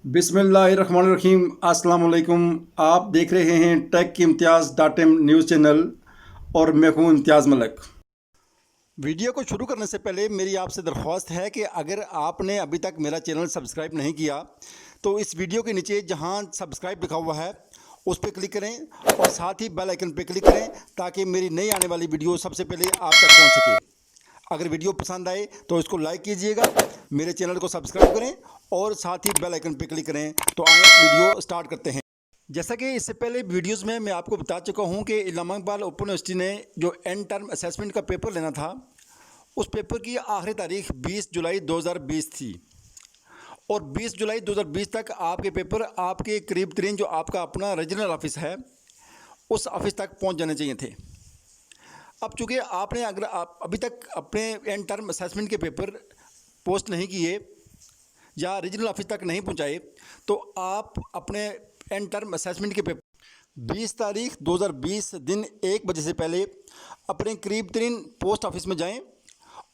बिस्मिल्लाहिर्रहमानिर्रहीम। अस्सलाम वालेकुम। आप देख रहे हैं टेक की इम्तियाज़ .in न्यूज़ चैनल और मैं हूं इम्तियाज़ मलिक। वीडियो को शुरू करने से पहले मेरी आपसे दरख्वास्त है कि अगर आपने अभी तक मेरा चैनल सब्सक्राइब नहीं किया तो इस वीडियो के नीचे जहां सब्सक्राइब लिखा हुआ है उस पर क्लिक करें और साथ ही बेल आइकन पर क्लिक करें ताकि मेरी नई आने वाली वीडियो सबसे पहले आप तक पहुँच सके। अगर वीडियो पसंद आए तो इसको लाइक कीजिएगा, मेरे चैनल को सब्सक्राइब करें और साथ ही बेल आइकन पर क्लिक करें। तो आइए वीडियो स्टार्ट करते हैं। जैसा कि इससे पहले वीडियोस में मैं आपको बता चुका हूं कि इस्लामा इकबाल ओपन यूनिवर्सिटी ने जो एंड टर्म असेसमेंट का पेपर लेना था उस पेपर की आखिरी तारीख 20 जुलाई 2020 थी और 20 जुलाई 2020 तक आपके पेपर आपके करीब तरीन जो आपका अपना रीजनल ऑफिस है उस ऑफिस तक पहुँच जाने चाहिए थे। अब चूँकि आपने अगर आप अभी तक अपने एंड टर्म असेसमेंट के पेपर पोस्ट नहीं किए या रीजनल ऑफिस तक नहीं पहुंचाए तो आप अपने एंड टर्म असेसमेंट के पेपर 20 तारीख 2020 दिन 1 बजे से पहले अपने करीब तरीन पोस्ट ऑफिस में जाएं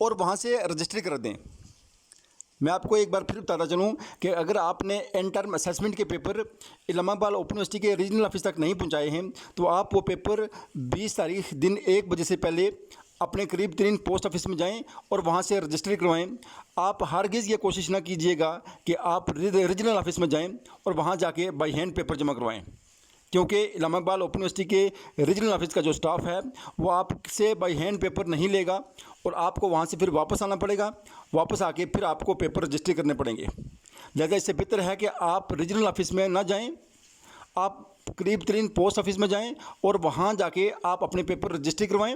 और वहां से रजिस्ट्री कर दें। मैं आपको एक बार फिर बताता चलूँ कि अगर आपने एंड टर्म असेसमेंट के पेपर इस्लामा इकबाल ओपन यूनिवर्सिटी के रीजनल ऑफिस तक नहीं पहुंचाए हैं तो आप वो पेपर 20 तारीख दिन 1 बजे से पहले अपने करीब तरीन पोस्ट ऑफिस में जाएं और वहां से रजिस्ट्री करवाएं। आप हरगिज़ ये कोशिश ना कीजिएगा कि आप रीजनल ऑफिस में जाएं और वहां जाके बाई हैंड पेपर जमा करवाएं, क्योंकि इस्लामा इकबाल ओपन यूनिवर्सिटी के रीजनल ऑफिस का जो स्टाफ है वो आपसे बाई हैंड पेपर नहीं लेगा और आपको वहाँ से फिर वापस आना पड़ेगा। वापस आके फिर आपको पेपर रजिस्ट्री करने पड़ेंगे। लिहाजा इससे बेहतर है कि आप रीजनल ऑफिस में ना जाएं, आप करीब तरीन पोस्ट ऑफिस में जाएं और वहाँ जाके आप अपने पेपर रजिस्ट्री करवाएं।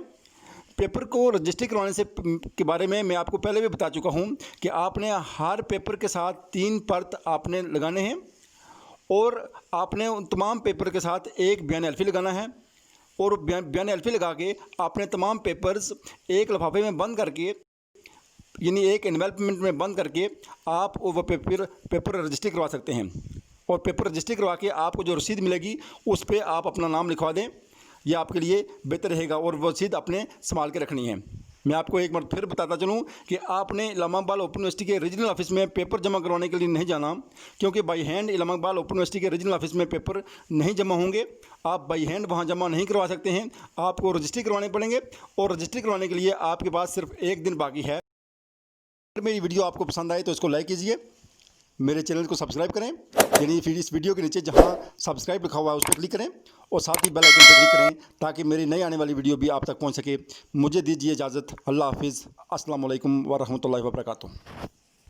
पेपर को रजिस्ट्री करवाने से के बारे में मैं आपको पहले भी बता चुका हूँ कि आपने हर पेपर के साथ 3 परत आपने लगाने हैं और आपने उन तमाम पेपर के साथ एक बयान एल्फी लगाना है और बयान एल्फी लगा के आपने तमाम पेपर्स एक लिफाफे में बंद करके यानी एक एनवेलपमेंट में बंद करके आप वो पेपर रजिस्ट्री करवा सकते हैं। और पेपर रजिस्ट्री करवा के आपको जो रसीद मिलेगी उस पर आप अपना नाम लिखवा दें, यह आपके लिए बेहतर रहेगा और वो रसीद अपने संभाल के रखनी है। मैं आपको एक बार फिर बताता चलूँ कि आपने इस्लामा इकबाल ओपन यूनिवर्सिटी के रीजनल ऑफिस में पेपर जमा करवाने के लिए नहीं जाना, क्योंकि by hand Allama Iqbal Open University के रीजनल ऑफिस में पेपर नहीं जमा होंगे। आप बाई हैंड वहाँ जमा नहीं करवा सकते हैं, आपको रजिस्ट्री करवाने पड़ेंगे और रजिस्ट्री करवाने के लिए आपके पास सिर्फ 1 दिन बाकी है। अगर मेरी वीडियो आपको पसंद आए तो इसको लाइक कीजिए, मेरे चैनल को सब्सक्राइब करें, यानी फिर इस वीडियो के नीचे जहां सब्सक्राइब लिखा हुआ है उस पर क्लिक करें और साथ ही बेल आइकन पर क्लिक करें ताकि मेरी नई आने वाली वीडियो भी आप तक पहुंच सके। मुझे दीजिए इजाज़त। अल्लाह हाफिज़। अस्सलाम वालेकुम व रहमतुल्लाहि व बरकातुहू।